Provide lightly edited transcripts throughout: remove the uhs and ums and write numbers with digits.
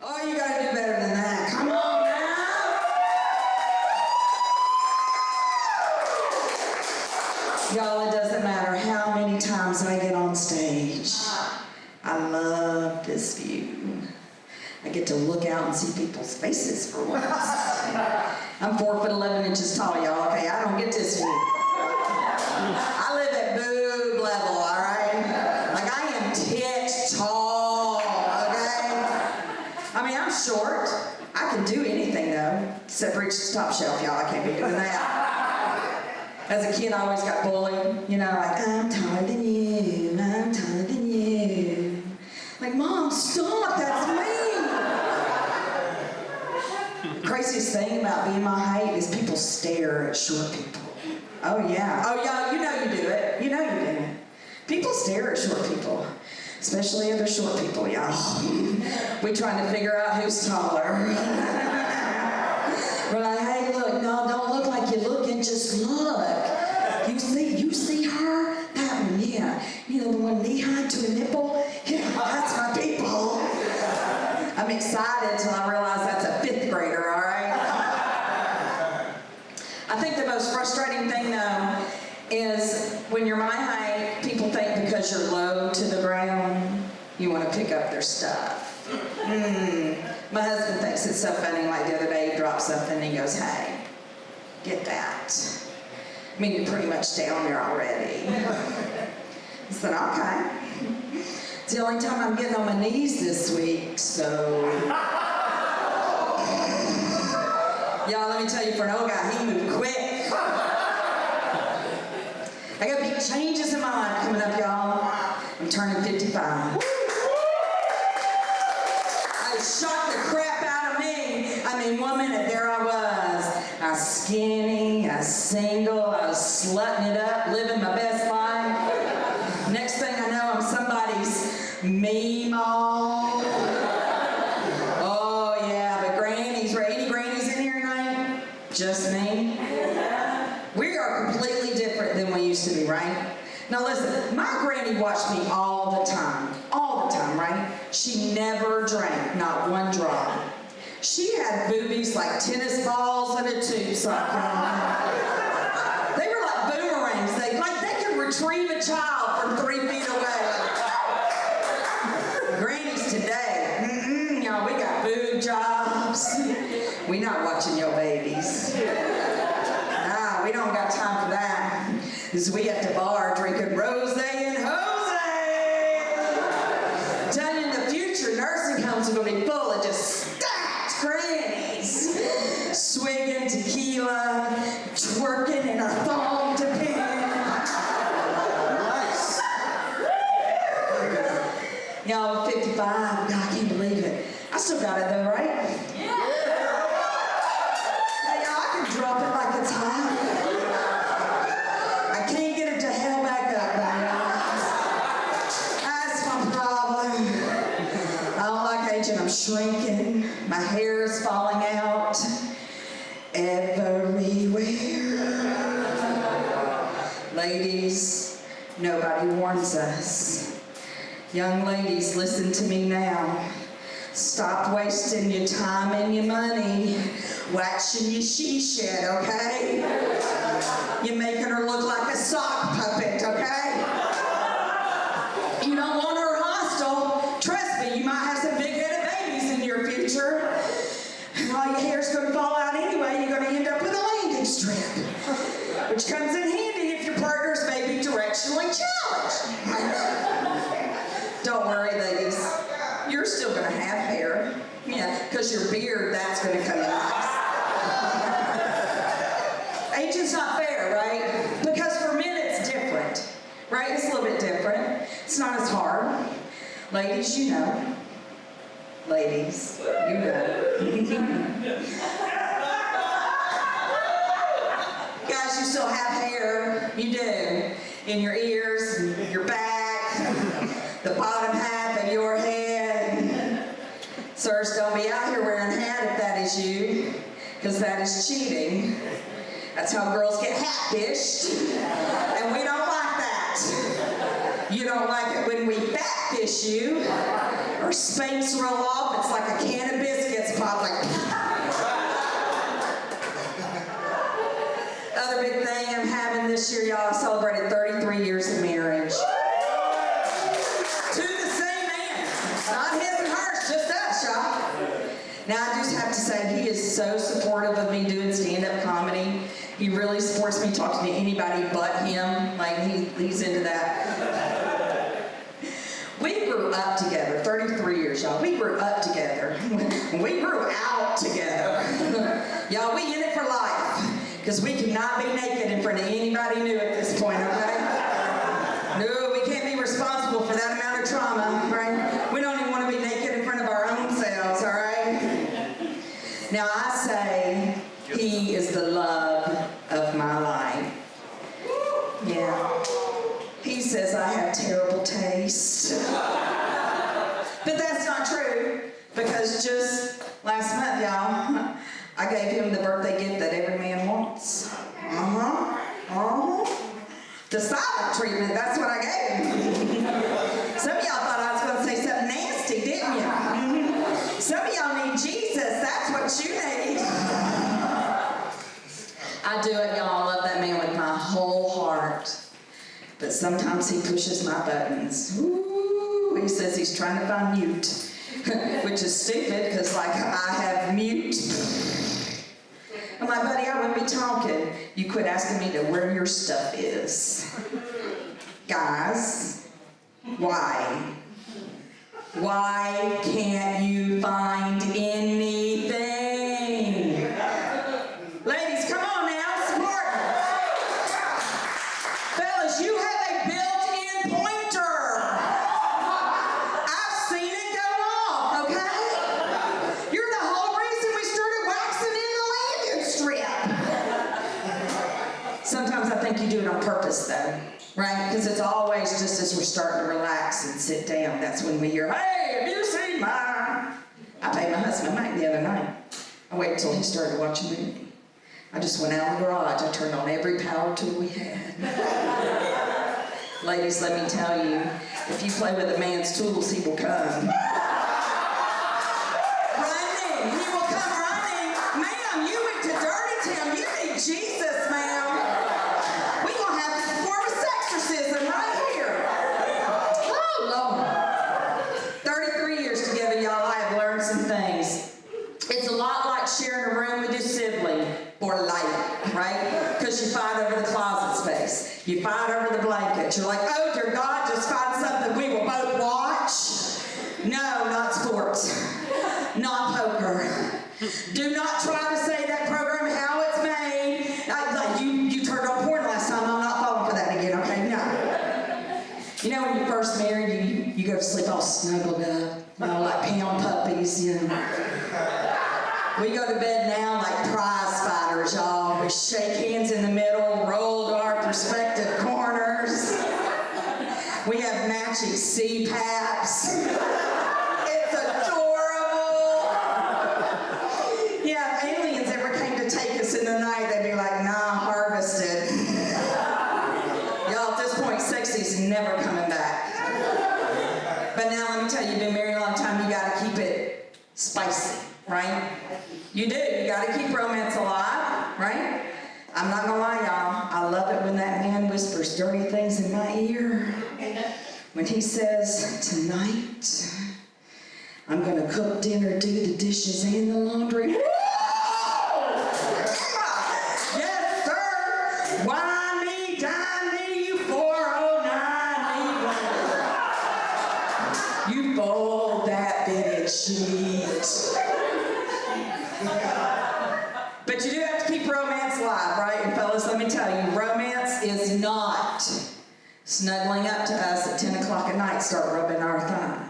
Oh, you gotta do better than that. Come on now. Y'all, it doesn't matter how many times I get on stage. I love this view. I get to look out and see people's faces for once. I'm 4'11" tall, y'all, okay? I don't get this view. I live at boob level, all right? Like, I am tit tall, okay? I mean, I'm short. I can do anything, though, except reach the top shelf, y'all. I can't be doing that. As a kid, I always got bullied. You know, like, I'm taller than you, I'm taller than you. Like, Mom, stop, that's mean. The craziest thing about being my height is people stare at short people. Oh yeah, you know you do it. You know you do it. People stare at short people, especially other short people, y'all. We trying to figure out who's taller. We're like, hey, look, no, don't look like you're looking, just look. You see her? That one, yeah. You know, the one knee-high to a nipple? Yeah, that's my people. I'm excited till I realize that's a 5th grader, all right? I think the most frustrating thing, though, is when you're my height, people think because you're low to the ground, you want to pick up their stuff. My husband thinks it's so funny. Like the other day, he dropped something and he goes, hey, get that. I mean, you're pretty much down there already. I said, okay. It's the only time I'm getting on my knees this week, so. Y'all, let me tell you, for an old guy, he moved quick. I got big changes in my life coming up, y'all. I'm turning 55. I shocked the crap out of me. I mean, 1 minute, there I was. I was skinny, I was single, I was slutting it up, living my best life. Next thing I know, I'm somebody's meemaw. Oh, yeah, but grannies, are any grannies in here tonight? Just me? We are completely different than we used to be, right? Now listen, my granny watched me all the time, right? She never drank, not one drop. She had boobies like tennis balls in a tube sock. They were like boomerangs. They could retrieve a child from 3 feet away. Grannies today, y'all, we got boob jobs. We not watching your babies. Nah, we don't got time for that. Because we at the bar drinking rosé and Jose. I'm telling you, in the future, nursing homes are going to be full of just stacked grannies. Swigging tequila, twerking in a thong to pin. Nice. Y'all, 55, God, I can't believe it. I still got it though, right? Yeah. Hey, y'all, I can drop it like it's hot. I can't get it to hell back up, y'all. That's my problem. I don't like aging, I'm shrinking. My hair is falling out everywhere. Ladies, nobody warns us. Young ladies, listen to me now. Stop wasting your time and your money watching your she-shed, okay? You're making her look like a sock puppet, okay? You don't want her hostile. Trust me, you might have some big-headed babies in your future. And all your hair's going to fall out anyway. You're going to end up with a landing strip, which comes in handy if your partners may be directionally challenged. Don't worry, ladies. You're still going to have hair. Yeah, because your beard, that's going to come in nice. Aging's not fair, right? Because for men, it's different. Right? It's a little bit different. It's not as hard. Ladies, you know. Ladies, you know. Guys, you still have hair. You do. In your ears, your back, the bottom half of your head. Sirs, don't be out here wearing a hat if that is you, because that is cheating. That's how girls get hat-fished, and we don't like that. You don't like it when we fat issue. Our spanks roll off, it's like a can of biscuits popped like. Other big thing I'm having this year, y'all, I celebrated 33 years of marriage. To the same man. Not his and hers, just us, y'all. Now, I just have to say, he is so supportive of me doing stand-up comedy. He really supports me talking to anybody but him. Like, he's into that. We grew up together, 33 years, y'all. We grew up together. We grew out together. Y'all, we in it for life. Because we cannot be naked in front of anybody new at this point, okay? No, we can't be responsible for that amount of trauma, right? We don't even want to be naked in front of our own selves, all right? Now, I say he is the love of my life. Yeah. He says I have terrible taste. But that's not true, because just last month, y'all, I gave him the birthday gift that every man wants. The silent treatment, that's what I gave him. Some of y'all thought I was going to say something nasty, didn't you? Some of y'all need Jesus, that's what you need. I do it, y'all. I love that man with my whole heart. But sometimes he pushes my buttons. Ooh, he says he's trying to find mute. Which is stupid, because like I have mute. I'm like, buddy, I wouldn't be talking. You quit asking me to where your stuff is. Guys, why? Why can't you find anything? Ladies, come on now, support me. Fellas, you have a built-in pointer. I've seen it go off, okay? You're the whole reason we started waxing in the landing strip. Sometimes I think you do it on purpose, though, right? Because it's always just as we're starting to relax and sit down, that's when we hear, hey, have you seen my... I paid my husband Mike the other night. I waited until he started watching a movie. I just went out in the garage. I turned on every power tool we had. Ladies, let me tell you, if you play with a man's tools, he will come. Running. He will come running. Ma'am, you went to Dirty Town. You need Jesus, ma'am. We're going to have to perform a sexorcism right here. Oh, Lord. 33 years together, y'all. I have learned some things. It's a lot like sharing a room with your sibling. Or light, right? Because you fight over the closet space. You fight over the blanket. You're like, oh dear God, just find something we will both watch. No, not sports. Not poker. Do not try to say that program how it's made. Like you turned on porn last time. I'm not falling for that again, okay? No. You know when you're first married, you go to sleep all snuggled up. You know, like pound puppies, you know. We go to bed now like prize fighters, y'all. We shake hands in the middle, roll to our respective corners. We have matching CPAPs. It's adorable. Yeah, if aliens ever came to take us in the night, they'd be like, nah, harvested. Y'all, at this point, sexy's never coming back. But now let me tell you, you've been married a long time, you gotta keep it spicy. Right? You do. You got to keep romance alive, right? I'm not going to lie, y'all. I love it when that man whispers dirty things in my ear. When he says, tonight, I'm going to cook dinner, do the dishes, and the laundry. Woo! Yes, sir. Wine me, dine me, you 409 me. You fold that bitted sheet. But you do have to keep romance alive, right? And fellas, let me tell you, romance is not snuggling up to us at 10 o'clock at night, start rubbing our thigh.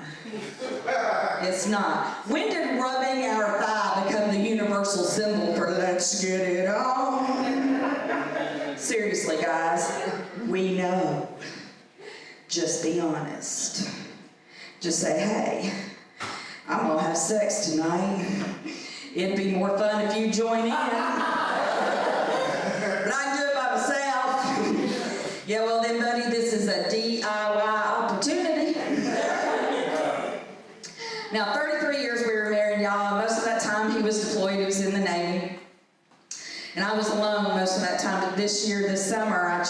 It's not. When did rubbing our thigh become the universal symbol for let's get it on? Seriously, guys, we know. Just be honest. Just say, hey, I'm gonna have sex tonight. It'd be more fun if you join in. But I can do it by myself. Yeah, well then, buddy, this is a DIY opportunity. Now, 33 years we were married, y'all. Most of that time he was deployed. He was in the Navy. And I was alone most of that time. But this year, this summer, I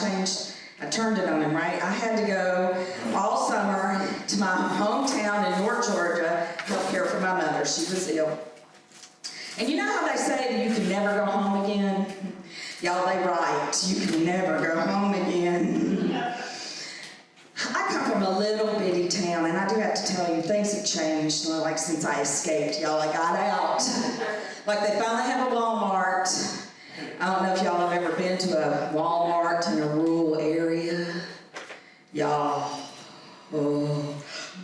turned it on him, right? I had to go all summer to my hometown in York, Georgia, help care for my mother. She was ill. And you know how they say that you can never go home again? Y'all, they right. You can never go home again. I come from a little bitty town, and I do have to tell you, things have changed, like since I escaped. Y'all, I got out. Like they finally have a Walmart. I don't know if y'all have ever been to a Walmart in a rural area. Y'all, oh,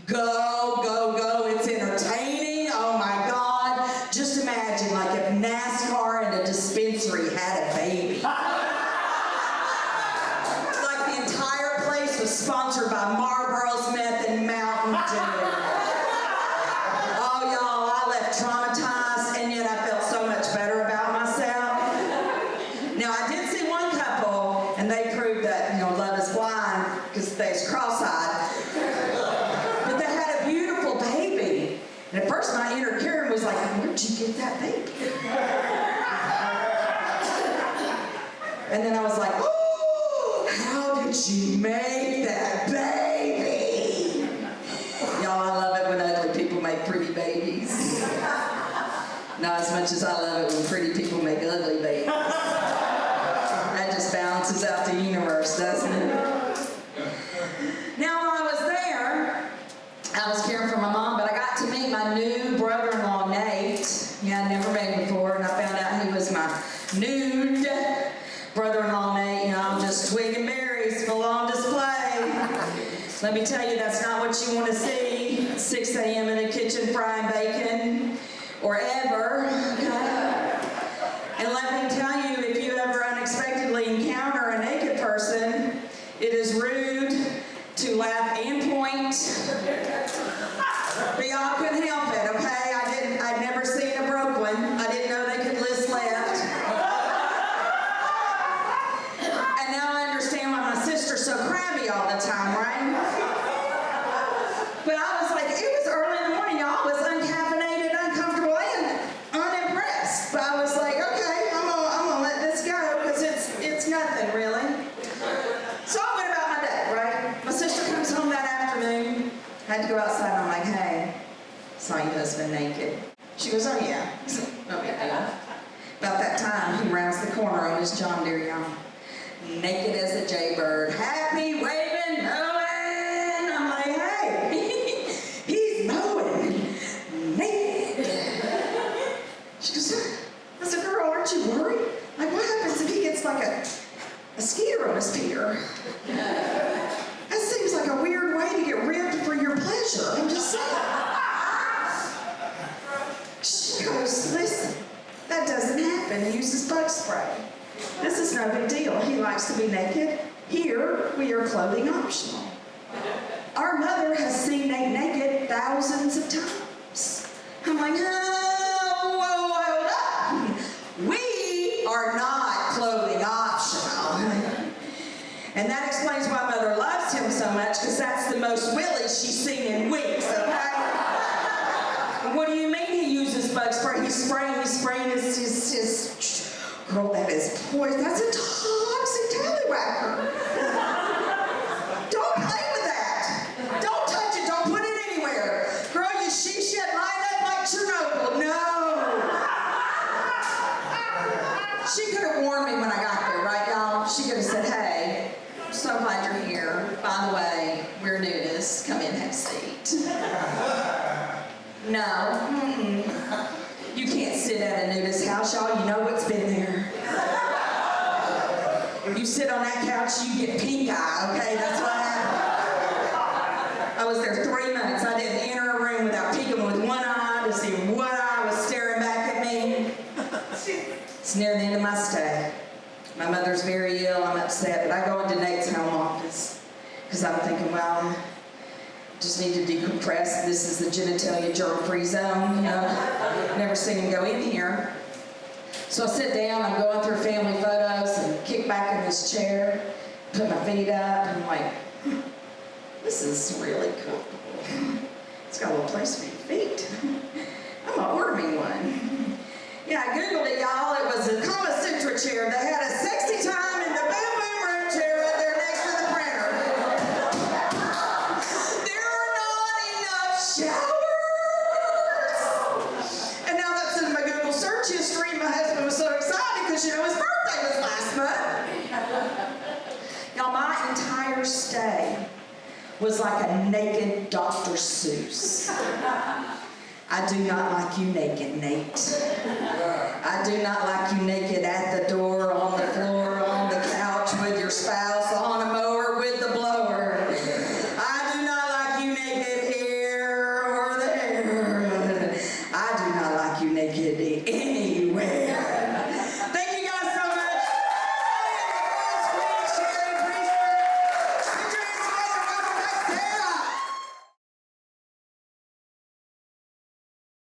go, it's entertaining. Oh my God. Just imagine like if NASCAR and a dispensary had a baby. Like the entire place was sponsored by Marlboro's Meth and Mountain Dew. Oh y'all, I left traumatized, and yet I felt so much better about myself. Now, I did see one couple, and they proved that, love is blind because they's cross-eyed. But they had a beautiful baby. And at first, my inner Karen was like, where'd you get that baby? And then I was like, oh, how did you make that baby? Y'all, I love it when ugly people make pretty babies. Not as much as I love it when pretty people make ugly babies. That just balances out the universe, doesn't it? Now, while I was there, I was caring for my mom, but I got to meet my new brother-in-law, Nate. Yeah, I'd never met him before, and I found out he was my nude brother-in-law, Nate. Just twigging berries full on display. Let me tell you, that's not what you want to see. 6 a.m. in the kitchen frying bacon, or ever, okay? And let me tell you, if you ever unexpectedly encounter a naked person, it is rude to laugh and point. But y'all couldn't help it, okay? I'd never seen a broke one. I didn't know they could list left. And now I understand why my sister's so crabby all the time, right? But I was like, it was early in the morning, y'all. I was uncaffeinated, uncomfortable, and unimpressed. But I was like, okay, I'm gonna let this go, because it's nothing, really. So I went about my day, right? My sister comes home that afternoon. I had to go outside, and I'm like, hey, saw your husband naked. She goes, oh yeah. No big deal. About that time, he rounds the corner on his John Deere, y'all. Naked as a jaybird. Happy, waving, mowing. I'm like, hey, he's mowing. Naked. She goes, I said, girl, aren't you worried? Like, what happens if he gets like a skeeter on his pier? That seems like a weird way to get ripped for your pleasure. I'm just saying. She goes, listen, that doesn't happen. He uses bug spray. This is no big deal. He likes to be naked. Here, we are clothing optional. Our mother has seen Nate naked thousands of times. I'm like, whoa, hold up. We are not clothing optional. And that explains why Mother loves him so much, because that's the most willy she's seen in weeks, okay? What do you mean he uses bug spray? He's spraying his girl, that is poison. That's a toxic tallywhacker. Don't play with that. Don't touch it. Don't put it anywhere. Girl, she should light up like Chernobyl. No. She could have warned me when I got there, right, y'all? She could have said, hey, I'm so glad you're here. By the way, we're nudists. Come in, have a seat. No. You can't sit at a nudist house, y'all. You know what's been there. You sit on that couch, you get pink eye, okay? That's what happened. I was there 3 months. I didn't enter a room without peeking with one eye to see what eye was staring back at me. It's near the end of my stay. My mother's very ill. I'm upset, but I go into Nate's home office because I'm thinking, well, just need to decompress. This is the genitalia germ-free zone, you know. Never seen him go in here. So I sit down, I'm going through family photos and kick back in this chair, put my feet up, and I'm like, this is really cool. It's got a little place for your feet. I'm gonna order me one. Yeah, I Googled it, y'all. It was a Kama Sutra chair. They had a sexy time in the boom boom room chair right there next to the printer. There are not enough showers. And now that's in my Google search history. My husband was so excited because, you know, his birthday was last month. Y'all, my entire stay was like a naked Dr. Seuss. I do not like you naked, Nate. I do not like you naked at the door, on the